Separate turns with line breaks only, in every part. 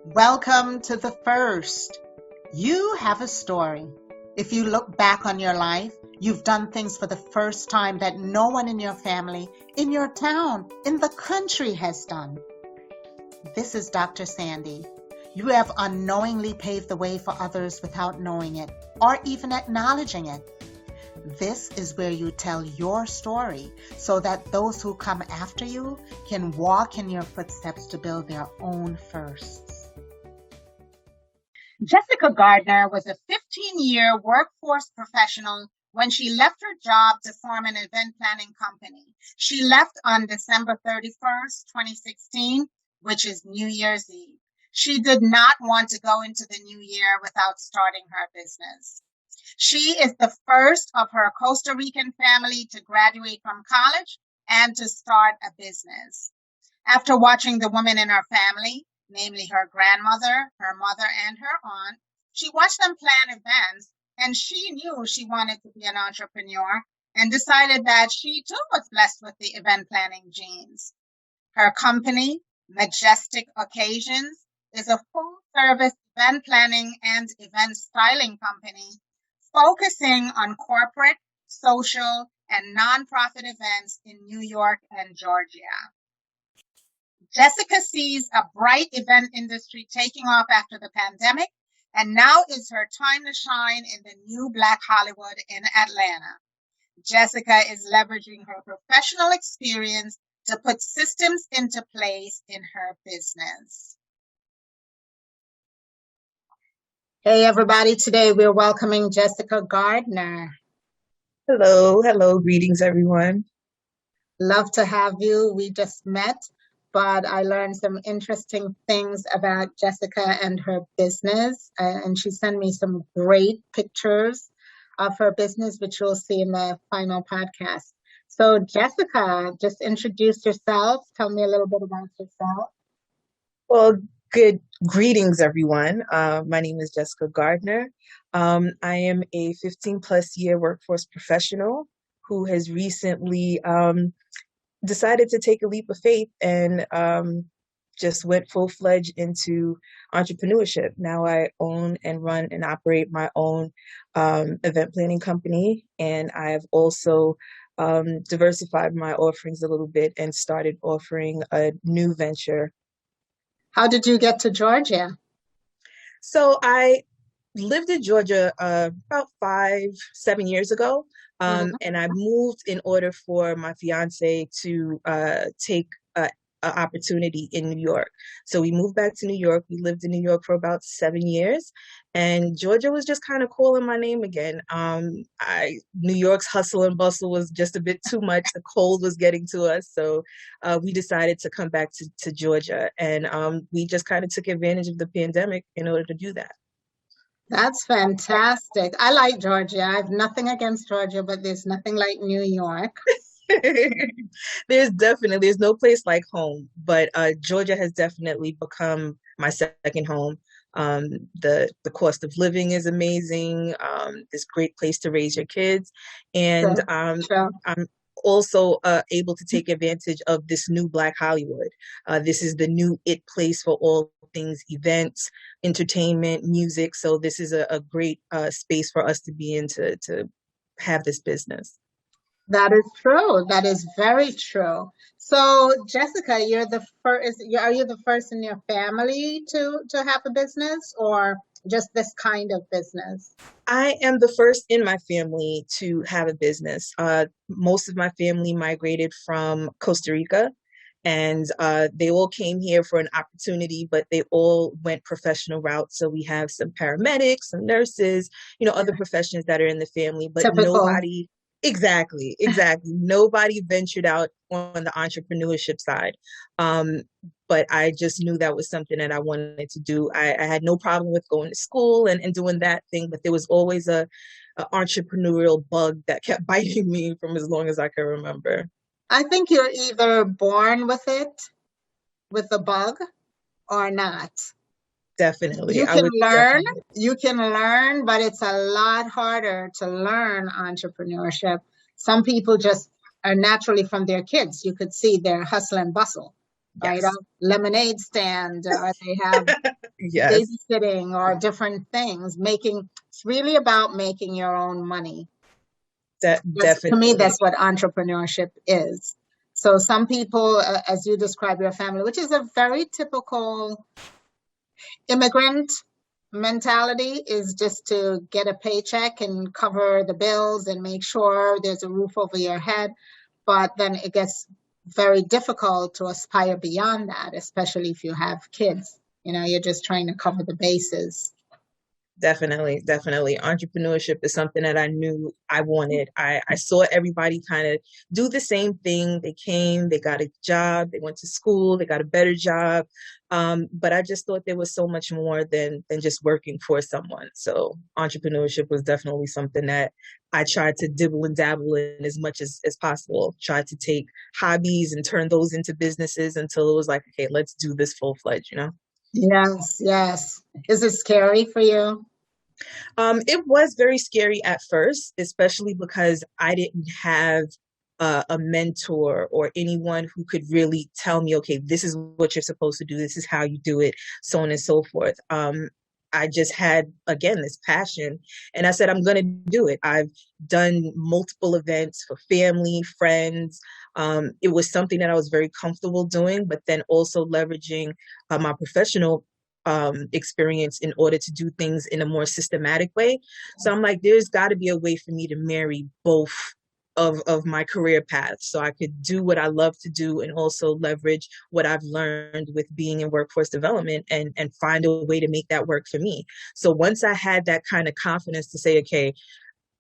Welcome to the first. You have a story. If you look back on your life, you've done things for the first time that no one in your family, in your town, in the country has done. This is Dr. Sandi. You have unknowingly paved the way for others without knowing it or even acknowledging it. This is where you tell your story so that those who come after you can walk in your footsteps to build their own firsts. Jessica Gardner was a 15-year workforce professional when she left her job to form an event planning company. She left on December 31st, 2016, which is New Year's Eve. She did not want to go into the new year without starting her business. She is the first of her Costa Rican family to graduate from college and to start a business. After watching the women in her family, namely her grandmother, her mother, and her aunt, she watched them plan events, and she knew she wanted to be an entrepreneur and decided that she too was blessed with the event planning genes. Her company, MaJesstic Occasions, is a full-service event planning and event styling company focusing on corporate, social, and nonprofit events in New York and Georgia. Jessica sees a bright event industry taking off after the pandemic, and now is her time to shine in the new Black Hollywood in Atlanta. Jessica is leveraging her professional experience to put systems into place in her business. Hey, everybody. Today we're welcoming Jessica Gardner.
Hello. Greetings, everyone.
Love to have you. We just met, but I learned some interesting things about Jessica and her business, and she sent me some great pictures of her business, which you'll see in the final podcast. So, Jessica, just introduce yourself. Tell me a little bit about yourself.
Well, greetings, everyone. My name is Jessica Gardner. I am a 15-plus year workforce professional who has recently decided to take a leap of faith and just went full-fledged into entrepreneurship. Now I own and run and operate my own event planning company, and I've also diversified my offerings a little bit and started offering a new venture.
How did you get to Georgia?
So I lived in Georgia about 7 years ago, and I moved in order for my fiance to take an opportunity in New York. So we moved back to New York. We lived in New York for about 7 years, and Georgia was just kind of calling my name again. New York's hustle and bustle was just a bit too much. The cold was getting to us, so we decided to come back to Georgia, and we just kind of took advantage of the pandemic in order to do that.
That's fantastic. I like Georgia. I have nothing against Georgia, but there's nothing like New York.
There's no place like home, but Georgia has definitely become my second home. The cost of living is amazing. It's a great place to raise your kids, and
Sure.
I'm also able to take advantage of this new Black Hollywood. This is the new it place for all things events, entertainment, music. So this is a great space for us to be in to have this business.
That is true. That is very true. So, Jessica, you're the first. Are you the first in your family to have a business, or just this kind of business?
I am the first in my family to have a business. Most of my family migrated from Costa Rica, and they all came here for an opportunity, but they all went professional routes. So we have some paramedics, some nurses, other professions that are in the family, but
Typical.
nobody. Exactly. Nobody ventured out on the entrepreneurship side. But I just knew that was something that I wanted to do. I had no problem with going to school and doing that thing, but there was always a entrepreneurial bug that kept biting me from as long as I can remember.
I think you're either born with it, with the bug, or not.
Definitely.
You can learn, but it's a lot harder to learn entrepreneurship. Some people just are naturally from their kids. You could see their hustle and bustle, right?
Yes.
A lemonade stand, or they have
Yes,
babysitting or different things, it's really about making your own money. To me,
definitely.
that's what entrepreneurship is. So some people, as you describe your family, which is a very typical immigrant mentality, is just to get a paycheck and cover the bills and make sure there's a roof over your head. But then it gets very difficult to aspire beyond that, especially if you have kids. You're just trying to cover the bases.
Definitely, definitely. Entrepreneurship is something that I knew I wanted. I saw everybody kind of do the same thing. They came, they got a job, they went to school, they got a better job. But I just thought there was so much more than just working for someone. So entrepreneurship was definitely something that I tried to dibble and dabble in as much as possible. Tried to take hobbies and turn those into businesses until it was like, okay, let's do this full-fledged, you know?
Yes, yes. Is it scary for you?
It was very scary at first, especially because I didn't have a mentor or anyone who could really tell me, okay, this is what you're supposed to do. This is how you do it, so on and so forth. I just had, again, this passion, and I said, I'm going to do it. I've done multiple events for family, friends. It was something that I was very comfortable doing, but then also leveraging my professional experience in order to do things in a more systematic way. So I'm like, there's got to be a way for me to marry both of my career paths, so I could do what I love to do and also leverage what I've learned with being in workforce development and find a way to make that work for me. So once I had that kind of confidence to say, okay,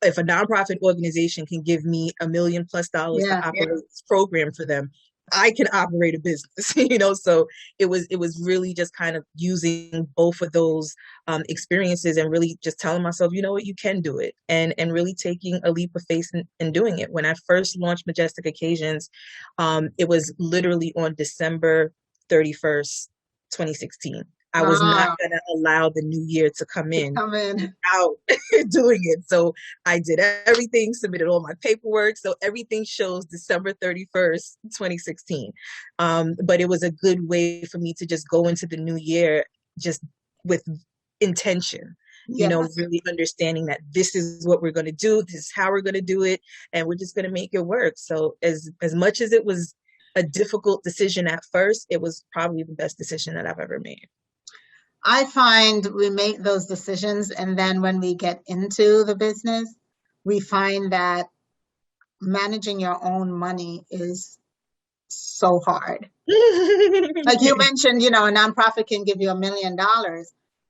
if a nonprofit organization can give me $1 million+ to
Yeah,
operate this program for them, I can operate a business, So it was really just kind of using both of those experiences and really just telling myself, you know what, you can do it, and really taking a leap of faith in doing it. When I first launched MaJesstic Occasions, it was literally on December 31st, 2016. I was not
wow.
going to allow the new year to come
To
in
come in.
without doing it. So I did everything, submitted all my paperwork. So everything shows December 31st, 2016. But it was a good way for me to just go into the new year just with intention,
Yes.
really understanding that this is what we're going to do, this is how we're going to do it, and we're just going to make it work. So as much as it was a difficult decision at first, it was probably the best decision that I've ever made.
I find we make those decisions, and then when we get into the business, we find that managing your own money is so hard. Like you mentioned, a nonprofit can give you $1 million,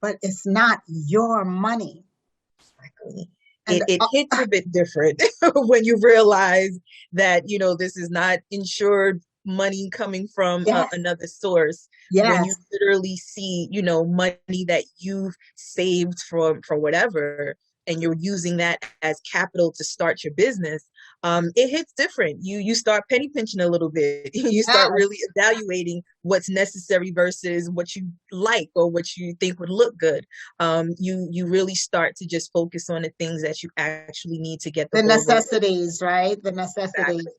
but it's not your money.
Exactly.
And
It hits a bit different when you realize that, this is not insured money coming from
yes,
another source. When you
yes,
literally see, money that you've saved from whatever, and you're using that as capital to start your business, it hits different. You start penny pinching a little bit. You start
yes.
really evaluating what's necessary versus what you like or what you think would look good. You really start to just focus on the things that you actually need to get the
The
ball rolling.
necessities, right? The necessities.
Exactly.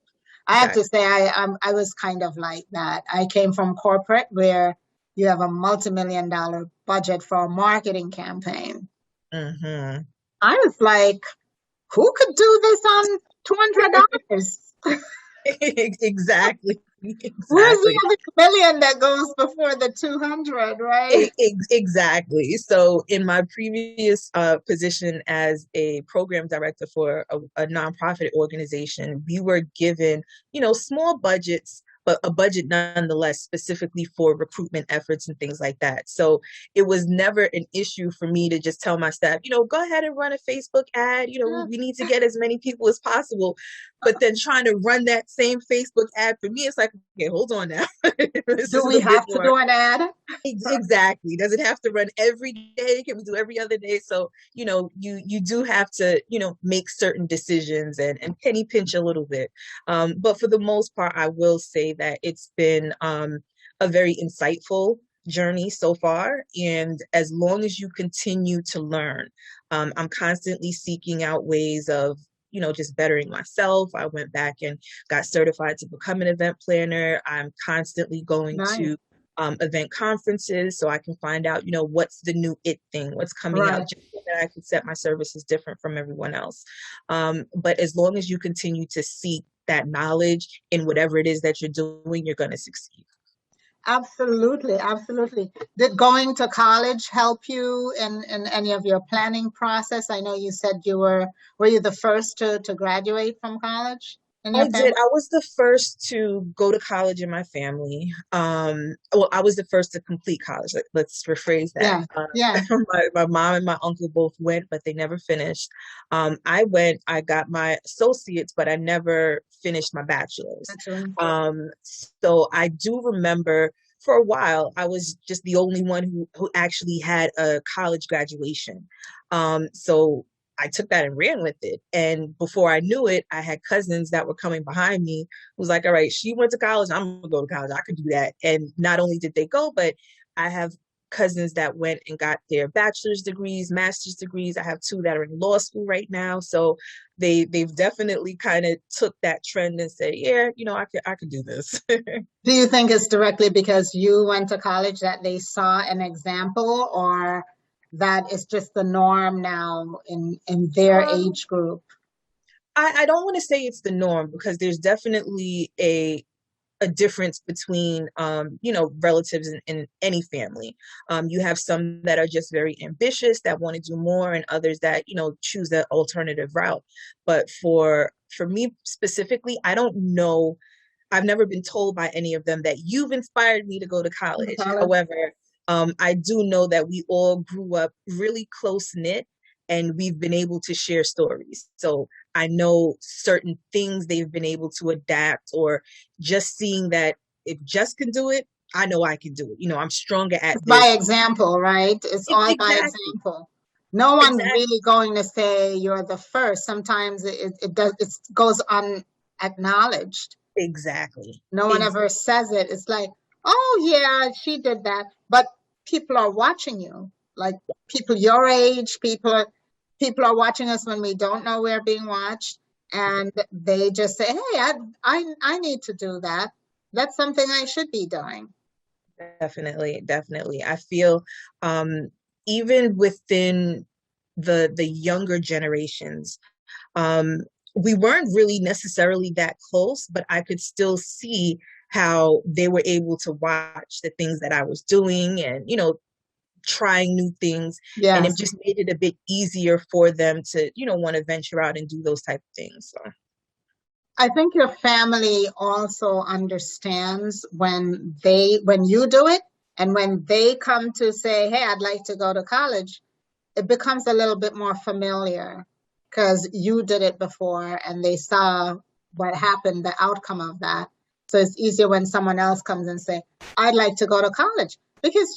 I have to
Exactly.
say, I was kind of like that. I came from corporate where you have a multi-million-dollar budget for a marketing campaign.
Mm-hmm.
I was like, who could do this on $200?
Exactly.
Where's
Exactly.
the other million that goes before the 200, right?
Exactly. So in my previous position as a program director for a nonprofit organization, we were given, small budgets, but a budget nonetheless, specifically for recruitment efforts and things like that. So it was never an issue for me to just tell my staff, go ahead and run a Facebook ad. We need to get as many people as possible. But then trying to run that same Facebook ad for me, it's like, okay, hold on now. This
Do
is
we
a bit
have to
more.
do an ad?
Exactly. Does it have to run every day? Can we do every other day? So, you do have to, make certain decisions and penny pinch a little bit. But for the most part, I will say that it's been a very insightful journey so far. And as long as you continue to learn, I'm constantly seeking out ways of just bettering myself. I went back and got certified to become an event planner. I'm constantly going
Nice.
to event conferences so I can find out, what's the new it thing, what's coming out,
Right.
just so that I can set my services different from everyone else. But as long as you continue to seek that knowledge in whatever it is that you're doing, you're going to succeed.
Absolutely, absolutely. Did going to college help you in any of your planning process? I know you said were you the first to graduate from college in your
I did.
family?
I was the first to go to college in my family. Well, I was the first to complete college. Let's rephrase that.
Yeah, yeah.
My mom and my uncle both went, but they never finished. I went, I got my associates, but I never finished my bachelor's.
That's right.
So I do remember for a while, I was just the only one who actually had a college graduation. So I took that and ran with it. And before I knew it, I had cousins that were coming behind me who was like, all right, she went to college. I'm gonna go to college. I could do that. And not only did they go, but I have cousins that went and got their bachelor's degrees, master's degrees. I have two that are in law school right now. So they've definitely kind of took that trend and said, yeah, I could do this.
Do you think it's directly because you went to college that they saw an example, or that it's just the norm now in their
Um,
age group?
I don't want to say it's the norm because there's definitely a difference between relatives in any family. You have some that are just very ambitious that want to do more, and others that choose the alternative route. But for me specifically, I don't know. I've never been told by any of them that you've inspired me to go to college.
College?
However, I do know that we all grew up really close knit and we've been able to share stories. So I know certain things they've been able to adapt, or just seeing that if Jess can do it, I know I can do it. I'm stronger at
It's by
this.
example, right? It's all by
Exactly.
example. No one's
Exactly.
really going to say you're the first. Sometimes it goes unacknowledged.
Exactly.
No one
Exactly.
ever says it. It's like, oh yeah, she did that. But people are watching you. Like people your age, people are watching us when we don't know we're being watched. And they just say, hey, I need to do that. That's something I should be doing.
Definitely, definitely. I feel even within the younger generations, um, we weren't really necessarily that close, but I could still see how they were able to watch the things that I was doing and, trying new things. And it
Yes.
just made it a bit easier for them to, want to venture out and do those type of things. So
I think your family also understands when you do it and when they come to say, "Hey, I'd like to go to college," it becomes a little bit more familiar because you did it before and they saw what happened, the outcome of that. So it's easier when someone else comes and say, "I'd like to go to college," because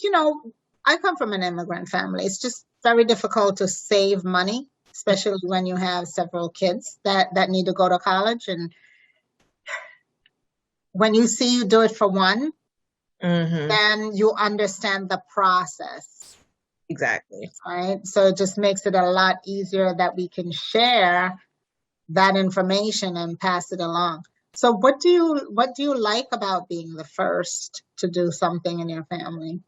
I come from an immigrant family. It's just very difficult to save money, especially when you have several kids that need to go to college. And when you see you do it for one,
hmm
then you understand the process,
exactly.
right? So it just makes it a lot easier that we can share that information and pass it along. So what do you like about being the first to do something in your family?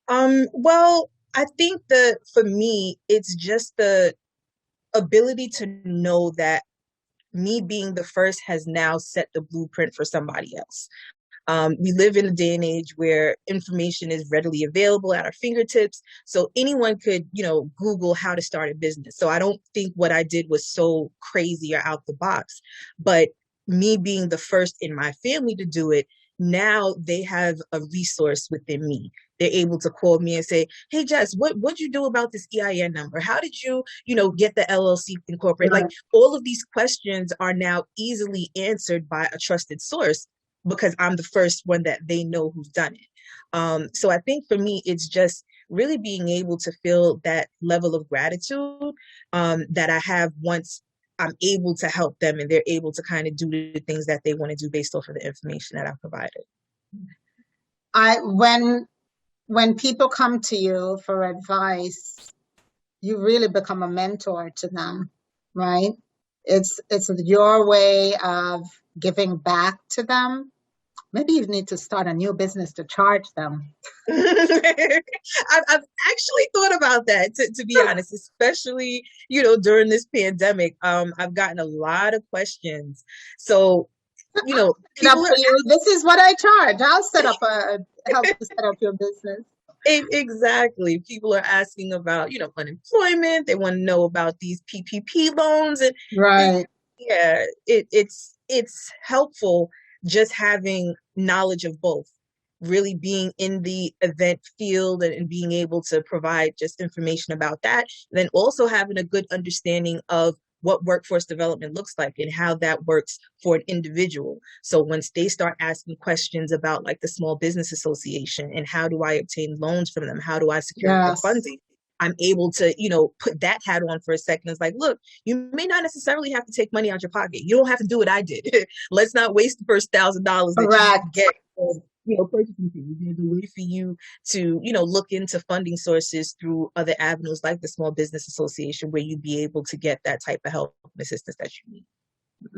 Well, I think that for me, it's just the ability to know that me being the first has now set the blueprint for somebody else. We live in a day and age where information is readily available at our fingertips. So anyone could, Google how to start a business. So I don't think what I did was so crazy or out the box. But me being the first in my family to do it, now they have a resource within me. They're able to call me and say, "Hey Jess, what'd you do about this EIN number? How did you, get the LLC incorporated?" Like all of these questions are now easily answered by a trusted source because I'm the first one that they know who's done it. So I think for me, it's just really being able to feel that level of gratitude that I have once I'm able to help them and they're able to kind of do the things that they want to do based off of the information that I've provided.
I when people come to you for advice, you really become a mentor to them, right? It's your way of giving back to them Maybe you need to start a new business to charge them.
I've actually thought about that, to be honest, especially, during this pandemic. I've gotten a lot of questions. So,
Set up
people
for
are
you. This is what I charge. I'll set up a help you set up your business.
exactly. People are asking about, unemployment. They want to know about these PPP loans, and it,
Right.
yeah, it's helpful just having knowledge of both, really being in the event field and being able to provide just information about that, then also having a good understanding of what workforce development looks like and how that works for an individual. So once they start asking questions about like the Small Business Association and how do I obtain loans from them, how do I secure
Yes.
funding, I'm able to, put that hat on for a second. It's like, look, you may not necessarily have to take money out your pocket. You don't have to do what I did. Let's not waste the first $1,000 that you
Correct.
get purchasing things. There's a way for you to, look into funding sources through other avenues like the Small Business Association, where you'd be able to get that type of help and assistance that you need.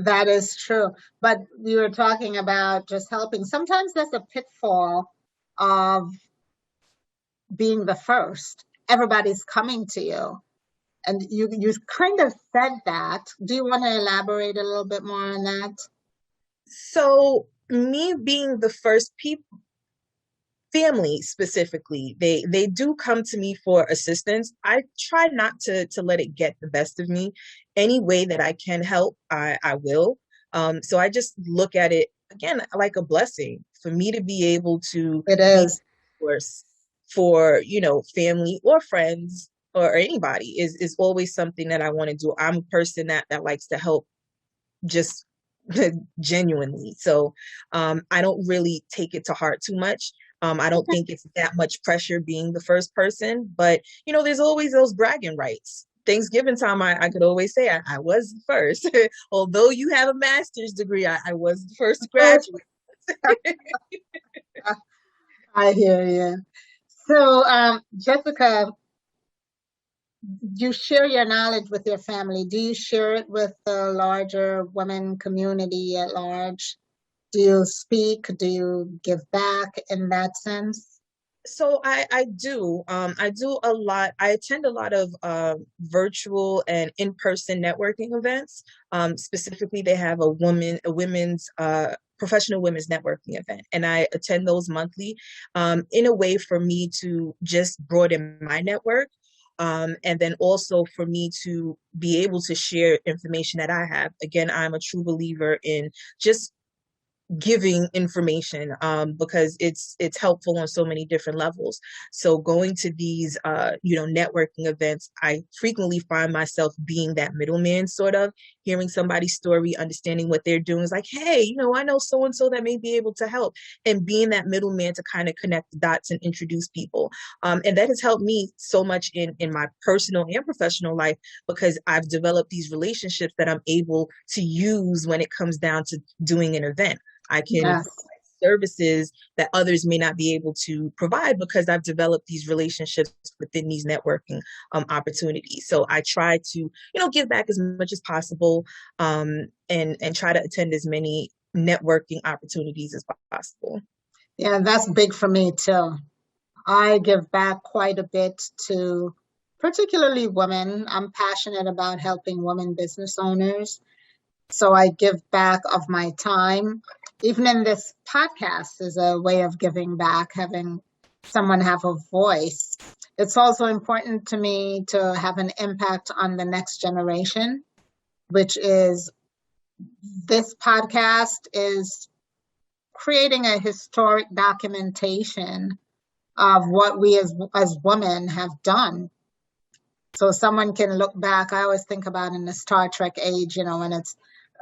That is true. But you were talking about just helping. Sometimes there's a pitfall of being the first. Everybody's coming to you. And you kind of said that. Do you want to elaborate a little bit more on that?
So me being the first people, family specifically, they do come to me for assistance. I try not to let it get the best of me. Any way that I can help, I will. So I just look at it again like a blessing for me to be able to
It
be
is.
a source for, family or friends or anybody is always something that I want to do. I'm a person that likes to help, just genuinely. So I don't really take it to heart too much. I don't think it's that much pressure being the first person, but there's always those bragging rights. Thanksgiving time, I could always say I was the first. Although you have a master's degree, I was the first to graduate.
I hear you. So, Jessica, you share your knowledge with your family. Do you share it with the larger women community at large? Do you speak? Do you give back in that sense?
So I do. I do a lot. I attend a lot of virtual and in-person networking events. Specifically, they have a women's professional women's networking event, and I attend those monthly, in a way for me to just broaden my network. And then also for me to be able to share information that I have. Again, I'm a true believer in just giving information, because it's helpful on so many different levels. So going to these networking events, I frequently find myself being that middleman, sort of hearing somebody's story, understanding what they're doing, is like, hey, I know so and so that may be able to help, and being that middleman to kind of connect the dots and introduce people. And that has helped me so much in my personal and professional life, because I've developed these relationships that I'm able to use when it comes down to doing an event. I can
Yes.
provide services that others may not be able to provide, because I've developed these relationships within these networking opportunities. So I try to, give back as much as possible, and try to attend as many networking opportunities as possible.
Yeah, that's big for me too. I give back quite a bit to particularly women. I'm passionate about helping women business owners. So I give back of my time. Even in this podcast is a way of giving back, having someone have a voice. It's also important to me to have an impact on the next generation, which is this podcast is creating a historic documentation of what we as women have done. So someone can look back. I always think about in the Star Trek age, when it's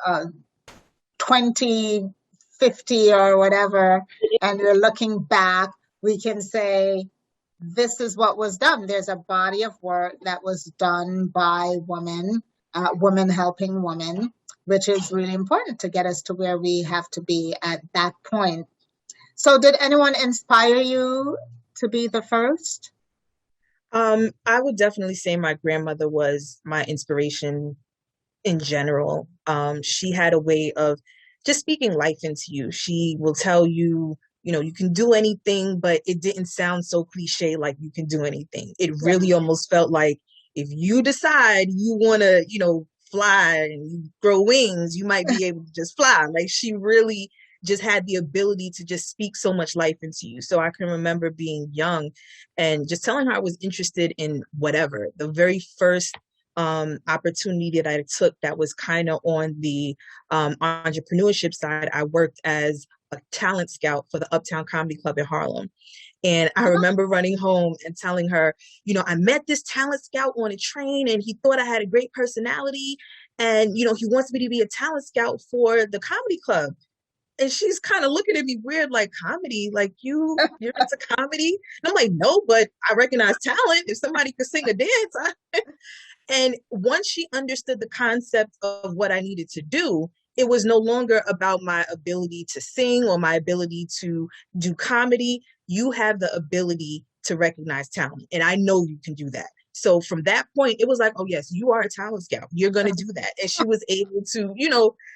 uh, 2050 or whatever, and we're looking back, we can say, this is what was done. There's a body of work that was done by women, women helping women, which is really important to get us to where we have to be at that point. So, did anyone inspire you to be the first?
I would definitely say my grandmother was my inspiration in general. She had a way of just speaking life into you. She will tell you, you can do anything, but it didn't sound so cliche like you can do anything. It
Yeah.
really almost felt like if you decide you want to, fly and you grow wings, you might be able to just fly. Like she really just had the ability to just speak so much life into you. So I can remember being young and just telling her I was interested in whatever. The very first opportunity that I took that was kind of on the entrepreneurship side, I worked as a talent scout for the Uptown Comedy Club in Harlem. And I remember running home and telling her, I met this talent scout on a train and he thought I had a great personality. And, he wants me to be a talent scout for the comedy club. And she's kind of looking at me weird, like, comedy, like you're into comedy. And I'm like, no, but I recognize talent. If somebody could sing or dance, and once she understood the concept of what I needed to do, it was no longer about my ability to sing or my ability to do comedy. You have the ability to recognize talent. And I know you can do that. So from that point, it was like, oh, yes, you are a talent scout. You're going to do that. And she was able to,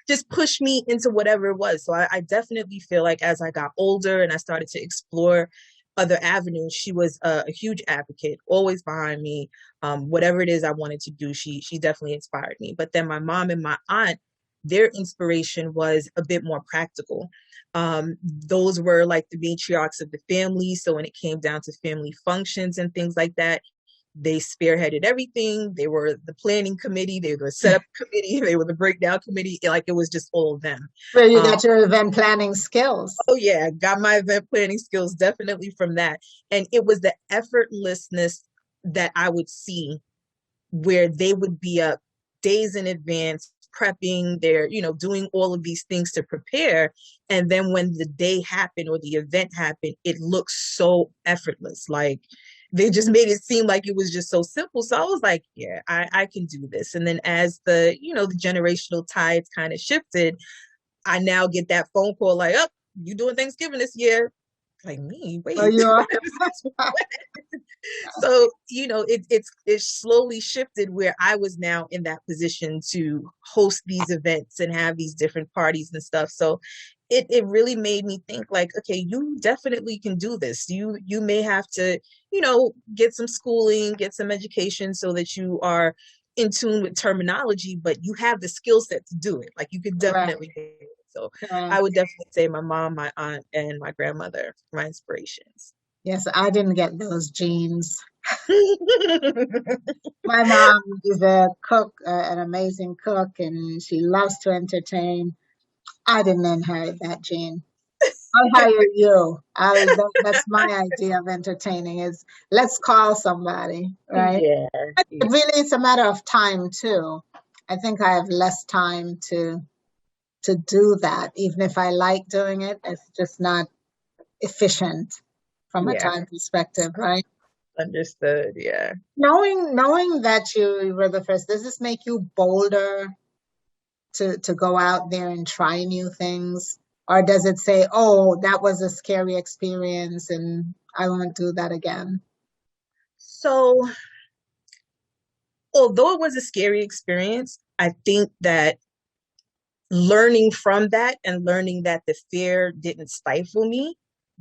just push me into whatever it was. So I definitely feel like as I got older and I started to explore other avenues, she was a huge advocate, always behind me. Whatever it is I wanted to do, she definitely inspired me. But then my mom and my aunt, their inspiration was a bit more practical. Those were like the matriarchs of the family. So when it came down to family functions and things like that, they spearheaded everything. They were the planning committee, they were the setup committee, they were the breakdown committee. Like it was just all of them.
So you got your event planning skills.
Oh yeah, got my event planning skills definitely from that. And it was the effortlessness that I would see where they would be up days in advance prepping, they're doing all of these things to prepare, and then when the day happened or the event happened, it looks so effortless. Like they just made it seem like it was just so simple. So I was like, yeah, I can do this. And then as the the generational tides kind of shifted, I now get that phone call like, oh, you doing Thanksgiving this year? Like, me, wait.
Oh, you are.
So it's slowly shifted where I was now in that position to host these events and have these different parties and stuff. So it really made me think like, okay, you definitely can do this. You may have to get some schooling, get some education so that you are in tune with terminology, but you have the skill set to do it. Like you could definitely do it. So I would definitely say my mom, my aunt, and my grandmother, my inspirations.
Yes, I didn't get those genes. My mom is a cook, an amazing cook, and she loves to entertain. I didn't inherit that gene. I'll hire you. That's my idea of entertaining is let's call somebody, right?
Yeah.
Really, it's a matter of time too. I think I have less time to do that. Even if I like doing it, it's just not efficient from a time perspective, right?
Understood. Yeah.
Knowing that you were the first, does this make you bolder to go out there and try new things? Or does it say, oh, that was a scary experience and I won't do that again?
So, although it was a scary experience, I think that learning from that and learning that the fear didn't stifle me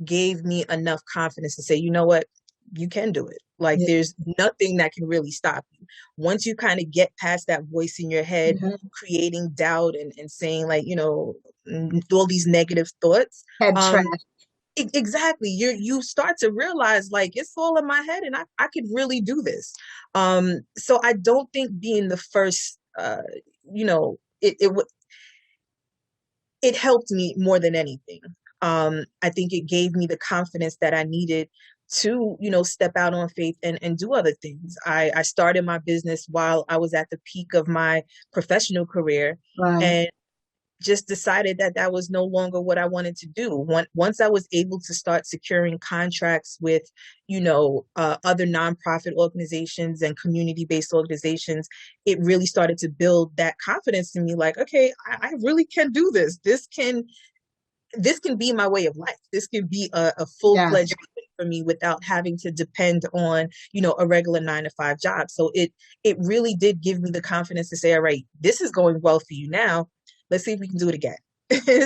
gave me enough confidence to say, you know what, you can do it. Like there's nothing that can really stop you. Once you kind of get past that voice in your head, creating doubt and saying like, all these negative thoughts.
Head trash.
Exactly. You start to realize like it's all in my head and I could really do this. So I don't think being the first, it helped me more than anything. I think it gave me the confidence that I needed to, step out on faith and do other things. I started my business while I was at the peak of my professional career.
Right.
And just decided that that was no longer what I wanted to do. Once I was able to start securing contracts with, other nonprofit organizations and community-based organizations, it really started to build that confidence in me. Like, okay, I really can do this. This can be my way of life. This can be a full-fledged for me without having to depend on, a regular 9-to-5 job. So it really did give me the confidence to say, all right, this is going well for you now. Let's see if we can do it again.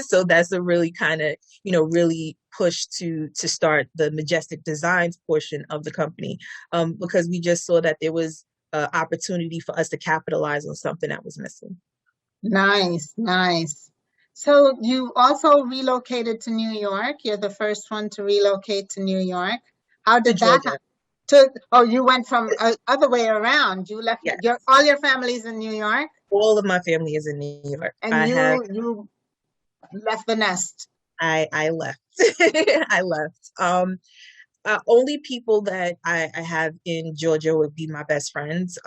So that's a really kind of, really push to start the MaJesstic Designs portion of the company, because we just saw that there was opportunity for us to capitalize on something that was missing.
Nice, nice. So you also relocated to New York. You're the first one to relocate to New York. How
To
did that
Georgia.
oh, you went from other way around. You left
Yes.
all your family's in New York,
All of my family is in New York.
and you left the nest.
I left. I left. Only people that I have in Georgia would be my best friends.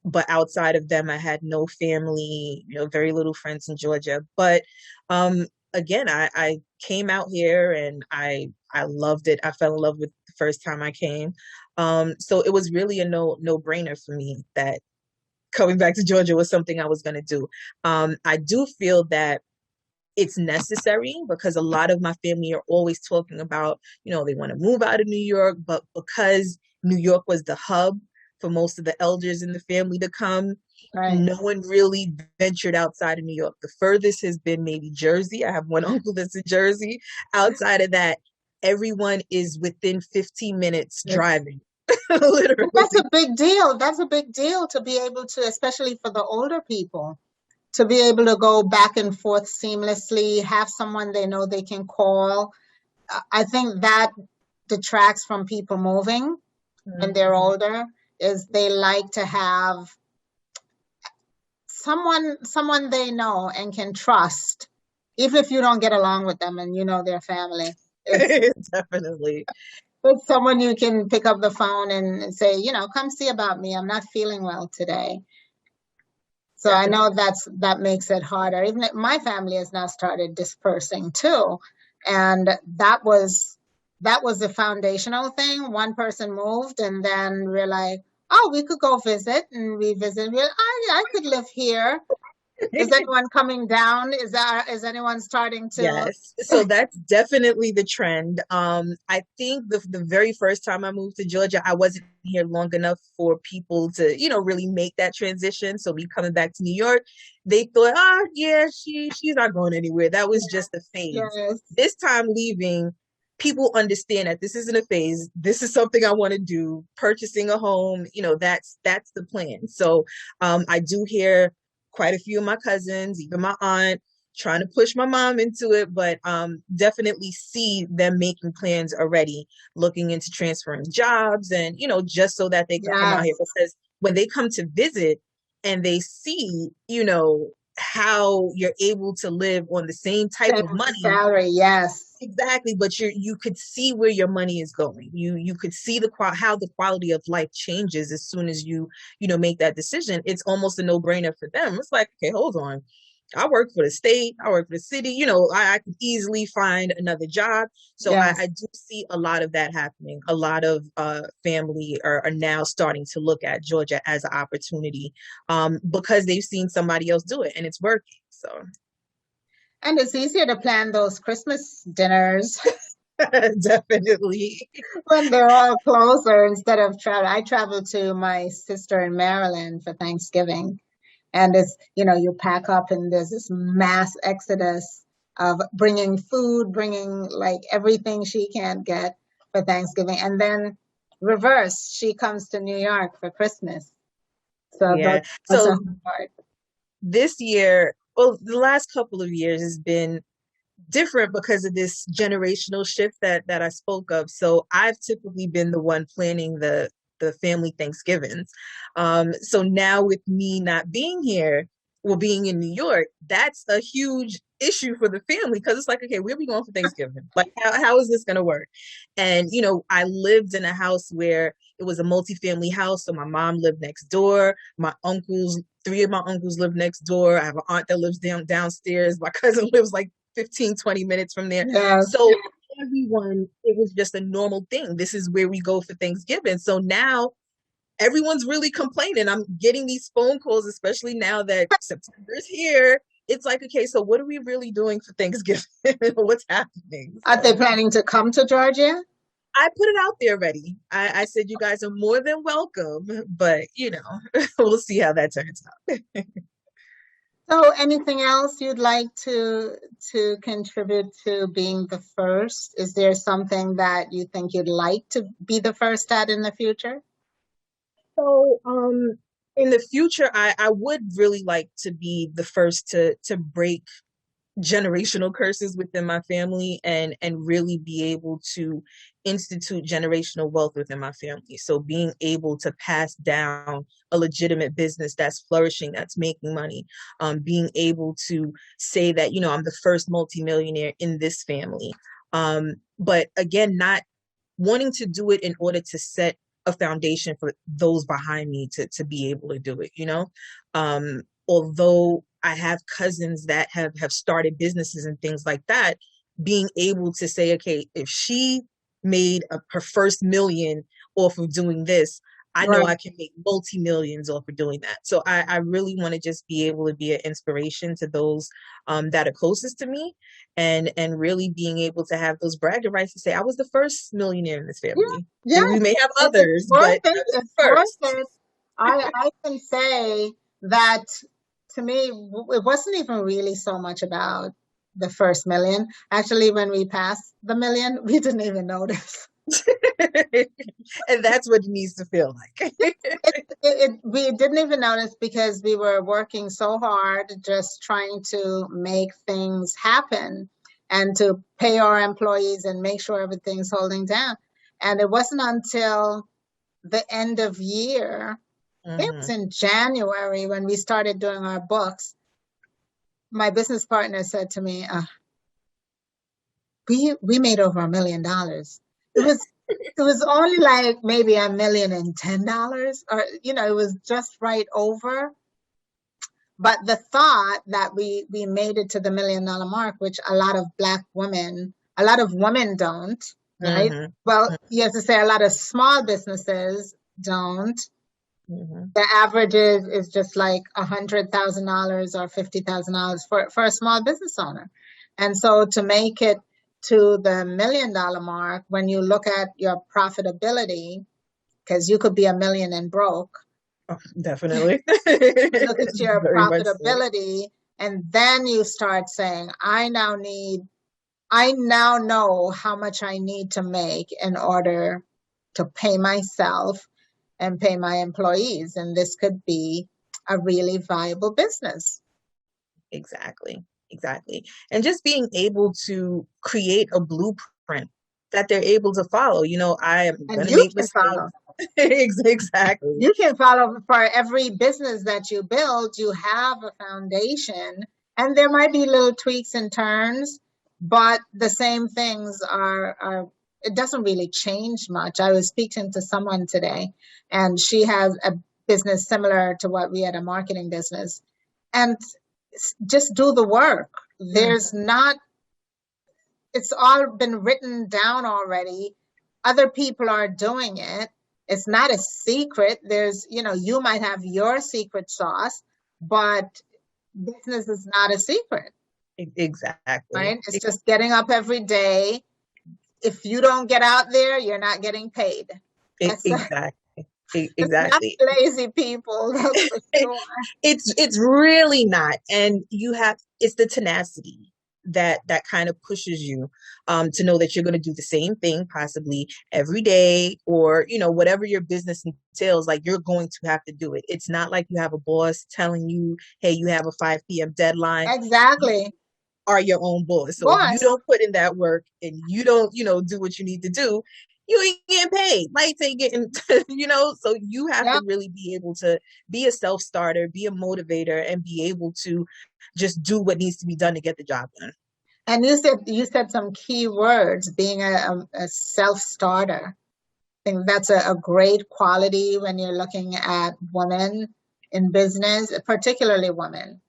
But outside of them, I had no family, very little friends in Georgia. But again, I came out here and I loved it. I fell in love with the first time I came. So it was really a no brainer for me that coming back to Georgia was something I was going to do. I do feel that it's necessary because a lot of my family are always talking about, they want to move out of New York, but because New York was the hub for most of the elders in the family to come,
Right.
no one really ventured outside of New York. The furthest has been maybe Jersey. I have one uncle that's in Jersey. Outside of that, everyone is within 15 minutes driving,
That's
literally.
a big deal. That's a big deal to be able to, especially for the older people, to be able to go back and forth seamlessly, have someone they know they can call. I think that detracts from people moving when they're
Mhm.
older, is they like to have someone they know and can trust, even if you don't get along with them and you know their family.
Definitely.
It's someone you can pick up the phone and say, come see about me. I'm not feeling well today. So I know
Definitely.
that makes it harder. Even my family has now started dispersing too. And that was the foundational thing. One person moved and then we're like, oh, we could go visit, and we visit. We're like, oh, yeah, I could live here. Is anyone coming down? Is anyone starting to?
Yes. So that's definitely the trend. I think the very first time I moved to Georgia, I wasn't here long enough for people to, really make that transition. So me coming back to New York, they thought, oh yeah, she's not going anywhere. That was just a phase.
Yes,
This time leaving, people understand that this isn't a phase. This is something I want to do. Purchasing a home, that's the plan. So I do hear quite a few of my cousins, even my aunt, trying to push my mom into it, but definitely see them making plans already, looking into transferring jobs and, just so that they could come out here.
yes,
Because when they come to visit and they see, how you're able to live on the same type
same
of money.
salary. Yes,
Exactly, but you could see where your money is going. You could see how the quality of life changes as soon as you make that decision. It's almost a no-brainer for them. It's like, okay, hold on. I work for the state, I work for the city, I could easily find another job. So I
yes.
do see a lot of that happening. A lot of family are now starting to look at Georgia as an opportunity, because they've seen somebody else do it and it's working. So
And it's easier to plan those Christmas dinners
definitely.
when they're all closer instead of travel. I traveled to my sister in Maryland for Thanksgiving, and it's, you pack up and there's this mass exodus of bringing food, bringing like everything she can't get for Thanksgiving, and then reverse, she comes to New York for Christmas. So
Yeah.
that's a
So
hard part.
this year, well, the last couple of years has been different because of this generational shift that I spoke of. So I've typically been the one planning the family Thanksgivings. So now with me not being here, well, being in New York, that's a huge issue for the family because it's like, okay, where are we going for Thanksgiving? Like, how is this going to work? And, I lived in a house where it was a multi-family house. So my mom lived next door. Three of my uncles live next door. I have an aunt that lives downstairs. My cousin lives like 15, 20 minutes from there.
Yes.
So everyone, it was just a normal thing. This is where we go for Thanksgiving. So now everyone's really complaining. I'm getting these phone calls, especially now that September's here. It's like, okay, so what are we really doing for Thanksgiving? What's happening?
Are they
So
planning to come to Georgia?
I put it out there already. I said you guys are more than welcome, but we'll see how that turns out.
So anything else you'd like to contribute to being the first? Is there something that you think you'd like to be the first at in the future?
So, in the future, I would really like to be the first to break generational curses within my family and really be able to institute generational wealth within my family. So being able to pass down a legitimate business that's flourishing, that's making money, being able to say that, I'm the first multimillionaire in this family. But again, not wanting to do it in order to set a foundation for those behind me to be able to do it. Although I have cousins that have started businesses and things like that, being able to say, okay, if she made her first million off of doing this, I know
Right.
I can make multi-millions off of doing that. So I really want to just be able to be an inspiration to those that are closest to me, and really being able to have those bragging rights to say I was the first millionaire in this
Yeah,
family.
yeah.
And we may have
It's
others,
worth
but I
it.
was the
It's worth
first.
it. I can say that to me, it wasn't even really so much about the first million. Actually, when we passed the million, we didn't even notice.
And that's what it needs to feel like.
We didn't even notice because we were working so hard, just trying to make things happen and to pay our employees and make sure everything's holding down. And it wasn't until the end of year, I think it was
Hmm.
in January when we started doing our books. My business partner said to me, we made over $1 million. It was only like maybe $1,010,000, or it was just right over. But the thought that we made it to the $1 million mark, which a lot of women don't, right?
Hmm.
Well, you have to say a lot of small businesses don't.
Hmm.
The average is just like $100,000 or $50,000 for a small business owner. And so to make it to the $1 million mark, when you look at your profitability, because you could be a million and broke,
Oh, definitely.
look at your
Very much so.
profitability, and then you start saying, I now know how much I need to make in order to pay myself and pay my employees. And this could be a really viable business.
Exactly. Exactly. And just being able to create a blueprint that they're able to follow. I am
And
going to
you
make
can
mistakes.
follow.
Exactly.
You can follow for every business that you build, you have a foundation, and there might be little tweaks and turns, but the same things are it doesn't really change much. I was speaking to someone today, and she has a business similar to what we had, a marketing business. And just do the work.
Mm.
There's not, it's all been written down already. Other people are doing it. It's not a secret. You might have your secret sauce, but business is not a secret,
Exactly.
right? It's just getting up every day. If you don't get out there, you're not getting paid. That's
Exactly.
it's not
Exactly.
lazy people, that's for sure.
It's really not. And it's the tenacity that kind of pushes you to know that you're going to do the same thing possibly every day, or whatever your business entails, like you're going to have to do it. It's not like you have a boss telling you, hey, you have a 5 p.m. deadline. You
Exactly.
are your own boss. So if you
Boss.
don't put in that work and you don't, do what you need to do, you ain't getting paid. Lights ain't getting, so you have
Yeah.
to really be able to be a self-starter, be a motivator, and be able to just do what needs to be done to get the job done.
And you said some key words, being a self-starter. I think that's a great quality when you're looking at women in business, particularly women,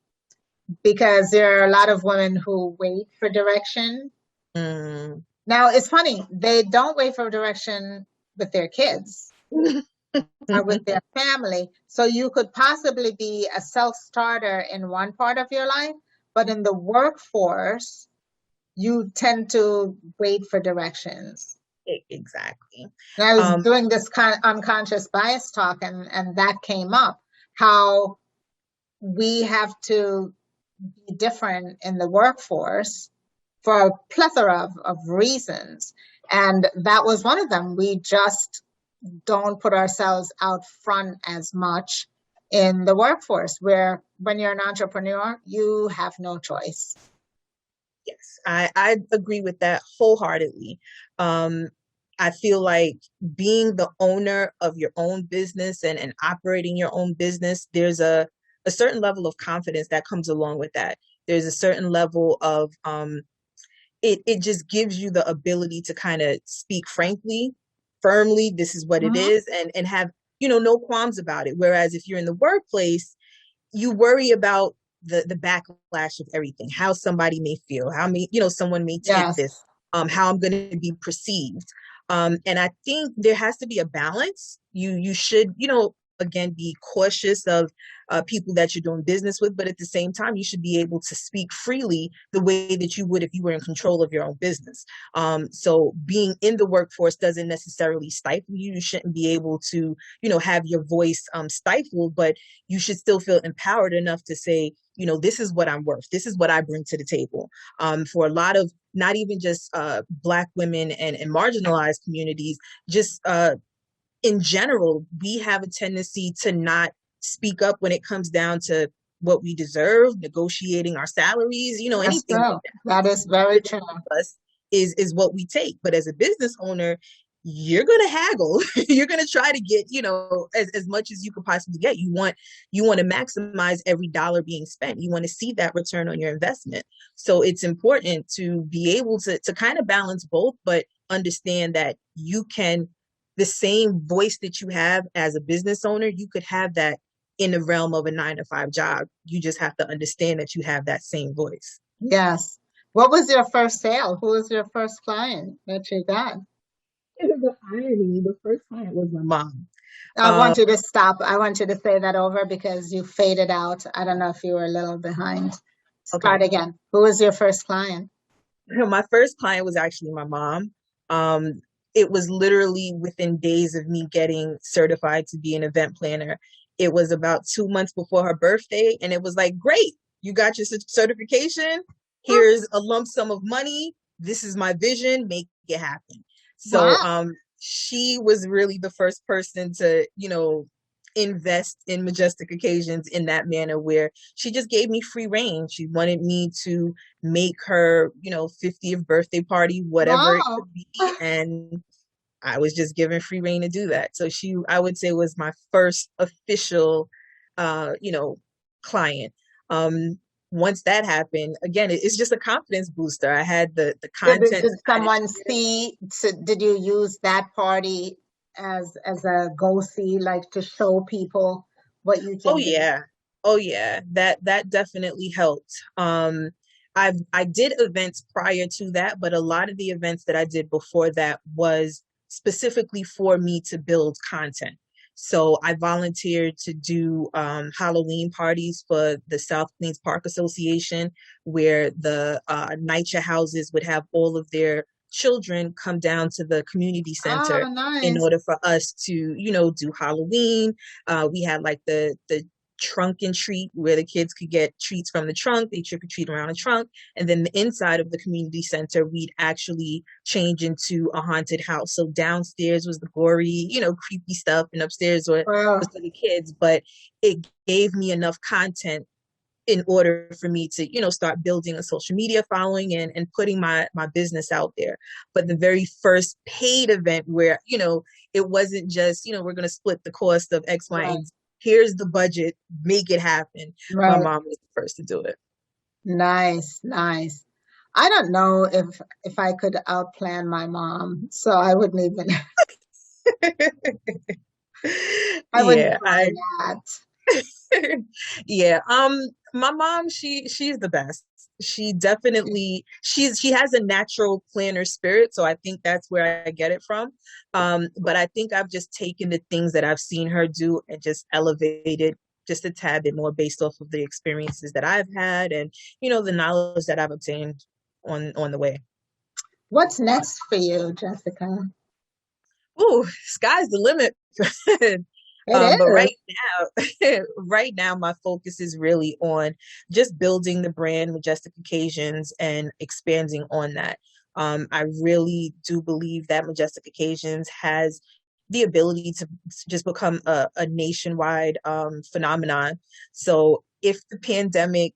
because there are a lot of women who wait for direction.
Mm.
Now, it's funny, they don't wait for direction with their kids or with their family. So you could possibly be a self-starter in one part of your life, but in the workforce, you tend to wait for directions.
Exactly.
And I was
Um,
doing this kind of unconscious bias talk, and that came up how we have to. be different in the workforce for a plethora of reasons. And that was one of them. We just don't put ourselves out front as much in the workforce, where when you're an entrepreneur, you have no choice.
Yes, I agree with that wholeheartedly. Um, I feel like being the owner of your own business and operating your own business, there's a certain level of confidence that comes along with that. There's a certain level of it just gives you the ability to kind of speak frankly, firmly, this is what it
Mhm.
is, and have, no qualms about it. Whereas if you're in the workplace, you worry about the backlash of everything, how somebody may feel, how me, someone may take
Yes,
this, how I'm going to be perceived. And I think there has to be a balance. You should, again, be cautious of people that you're doing business with, but at the same time, you should be able to speak freely the way that you would if you were in control of your own business. So being in the workforce doesn't necessarily stifle you. You shouldn't be able to, have your voice stifled, but you should still feel empowered enough to say, this is what I'm worth. This is what I bring to the table. For a lot of not even just Black women and marginalized communities, just in general, we have a tendency to not speak up when it comes down to what we deserve, negotiating our salaries,
that's
anything like
true. That is very true.
us is what we take. But as a business owner, you're gonna haggle. You're gonna try to get, as much as you could possibly get. You want to maximize every dollar being spent. You want to see that return on your investment. So it's important to be able to kind of balance both, but understand that you can, the same voice that you have as a business owner, you could have that in the realm of a 9 to 5 job. You just have to understand that you have that same voice.
Yes. What was your first sale? Who was your first client that you got?
The irony, the first client was my mom.
I
Um,
want you to stop. I want you to say that over because you faded out. I don't know if you were a little behind. Start
okay.
again. Who was your first client?
My first client was actually my mom. Um, it was literally within days of me getting certified to be an event planner. It was about 2 months before her birthday, and it was like, great, you got your certification. Here's a lump sum of money. This is my vision. Make it happen. So,
Wow.
she was really the first person to, invest in MaJesstic Occasions in that manner, where she just gave me free reign. She wanted me to make her, 50th birthday party, whatever it
Wow.
could be. And I was just given free reign to do that. So she, I would say, was my first official, client. Once that happened, again, it's just a confidence booster. I had the content
Did
to kind of
someone
share.
see, did you use that party as a go see, like to show people what you
Oh
can do?
yeah. Oh yeah. That definitely helped. I did events prior to that, but a lot of the events that I did before that was specifically for me to build content. So I volunteered to do Halloween parties for the South Queens Park Association, where the NYCHA houses would have all of their children come down to the community center
Oh,
in
nice.
order for us to, do Halloween. We had like the trunk and treat, where the kids could get treats from the trunk. They trick or treat around the trunk. And then the inside of the community center, we'd actually change into a haunted house. So downstairs was the gory, creepy stuff, and upstairs was
Well,
for the kids. But it gave me enough content in order for me to, start building a social media following and putting my business out there. But the very first paid event where, it wasn't just, we're going to split the cost of X, Y,
right,
and Z. Here's the budget, make it happen. My
right.
mom was the first to do
Nice, nice. I don't know if I could outplan my mom, so I wouldn't even
it.
I wouldn't
Yeah,
try that.
yeah. My mom, she's the best. She definitely she has a natural planner spirit, so I think that's where I get it from. But I think I've just taken the things that I've seen her do and just elevated just a tad bit more based off of the experiences that I've had, and the knowledge that I've obtained on the way.
What's next for you, Jessica?
Ooh, sky's the limit.
It
But
is.
right now, my focus is really on just building the brand MaJesstic Occasions and expanding on that. I really do believe that MaJesstic Occasions has the ability to just become a nationwide phenomenon. So if the pandemic,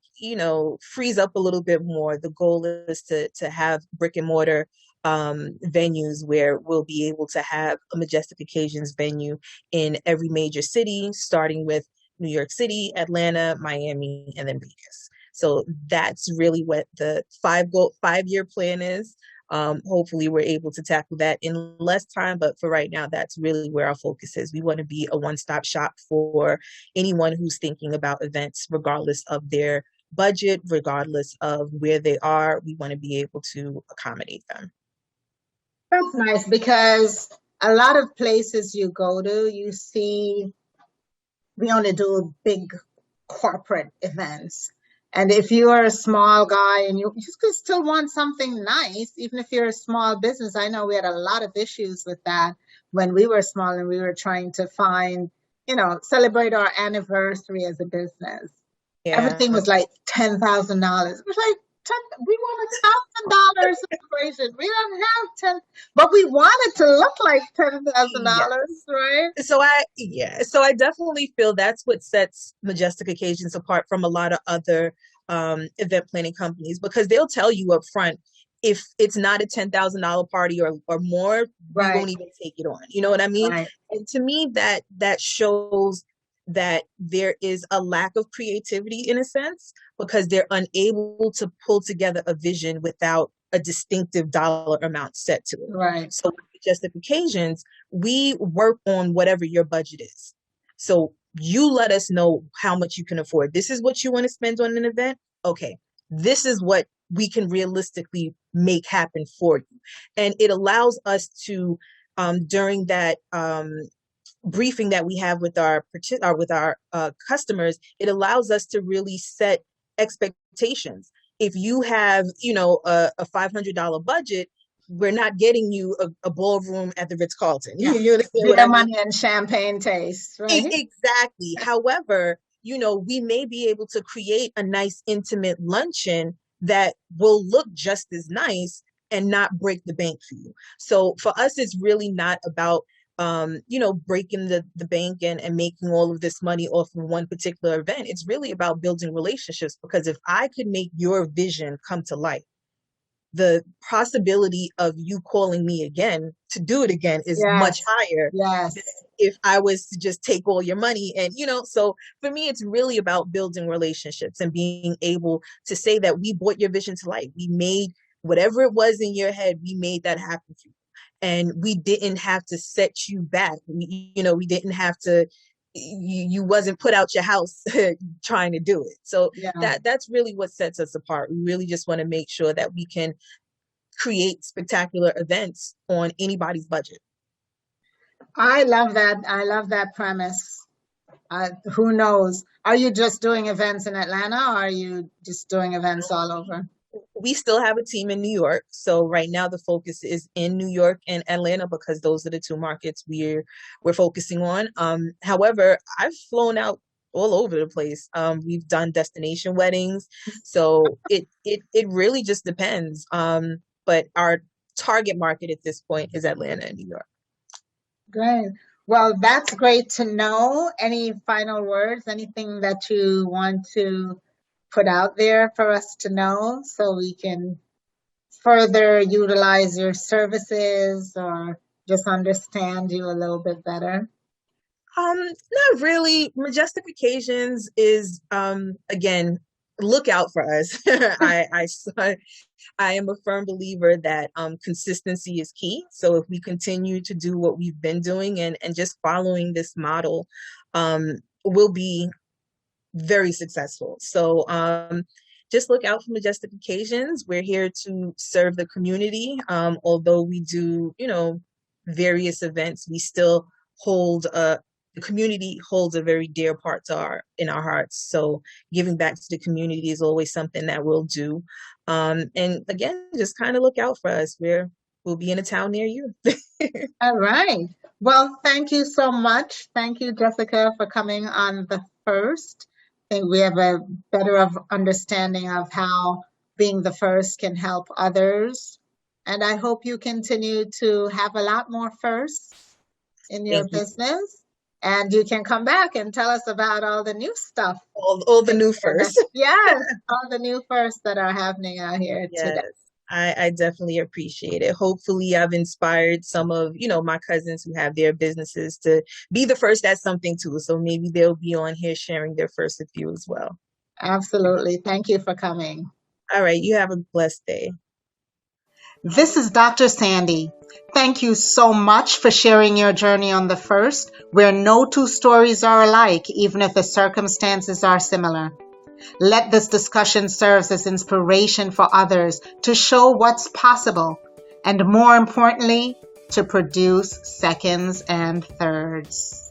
frees up a little bit more, the goal is to have brick and mortar venues where we'll be able to have a MaJesstic Occasions venue in every major city, starting with New York City, Atlanta, Miami, and then Vegas. So that's really what the 5-year plan is. Hopefully we're able to tackle that in less time, but for right now, that's really where our focus is. We want to be a one-stop shop for anyone who's thinking about events, regardless of their budget, regardless of where they are. We want to be able to accommodate them.
That's nice because a lot of places you go to, you see we only do big corporate events. And if you are a small guy and you just could still want something nice, even if you're a small business, I know we had a lot of issues with that when we were small and we were trying to find, celebrate our anniversary as a business.
Yeah.
Everything was like $10,000. It was like, we want $1,000 celebration. We don't have 10, but we want it to look like
Yeah.
$10,000, right?
So I definitely feel that's what sets MaJesstic Occasions apart from a lot of other event planning companies, because they'll tell you up front, if it's not a $10,000 party or more, we
Right,
won't even take it on. You know what I mean?
right.
And to me, that shows that there is a lack of creativity in a sense, because they're unable to pull together a vision without a distinctive dollar amount set to it.
Right.
So with MaJesstic Occasions, we work on whatever your budget is. So you let us know how much you can afford. This is what you want to spend on an event. Okay, this is what we can realistically make happen for you. And it allows us to, during that briefing that we have with our customers, it allows us to really set expectations. If you have, a $500 budget, we're not getting you a ballroom at the Ritz-Carlton.
Yeah.
You understand what
Beer
I mean?
money and champagne taste, right?
Exactly. However, we may be able to create a nice intimate luncheon that will look just as nice and not break the bank for you. So for us, it's really not about breaking the bank and making all of this money off of one particular event. It's really about building relationships, because if I could make your vision come to life, the possibility of you calling me again to do it again is much
Yes.
higher
Yes.
than if I was to just take all your money. And, so for me, it's really about building relationships and being able to say that we brought your vision to life. We made whatever it was in your head, we made that happen for you. And we didn't have to set you back. We didn't have to, you wasn't put out your house trying to do it. So
Yeah.
that's really what sets us apart. We really just want to make sure that we can create spectacular events on anybody's budget.
I love that. I love that premise. Who knows? Are you just doing events in Atlanta, or are you just doing events all over?
We still have a team in New York. So right now the focus is in New York and Atlanta, because those are the two markets we're focusing on. However, I've flown out all over the place. We've done destination weddings. So it really just depends. But our target market at this point is Atlanta and New York.
Great. Well, that's great to know. Any final words? Anything that you want to put out there for us to know so we can further utilize your services or just understand you a little bit better?
Not really. MaJesstic Occasions is again, look out for us. I am a firm believer that consistency is key. So if we continue to do what we've been doing and just following this model, we'll be very successful. So just look out for MaJesstic Occasions. We're here to serve the community. Although we do, various events, we still hold the community holds a very dear part in our hearts. So giving back to the community is always something that we'll do. And again, just kind of look out for us. We'll will be in a town near you.
All right. Well, thank you so much. Thank you, Jessica, for coming on the first. I think we have a better understanding of how being the first can help others. And I hope you continue to have a lot more firsts in your
Thank you.
business. And you can come back and tell us about all the new stuff.
All the new firsts.
Yes, all the new firsts that are happening out here
Yes.
today.
I definitely appreciate it. Hopefully I've inspired some of, my cousins who have their businesses to be the first at something too. So maybe they'll be on here sharing their first with you as well.
Absolutely. Thank you for coming.
All right. You have a blessed day.
This is Dr. Sandi. Thank you so much for sharing your journey on the first, where no two stories are alike, even if the circumstances are similar. Let this discussion serve as inspiration for others to show what's possible, and more importantly, to produce seconds and thirds.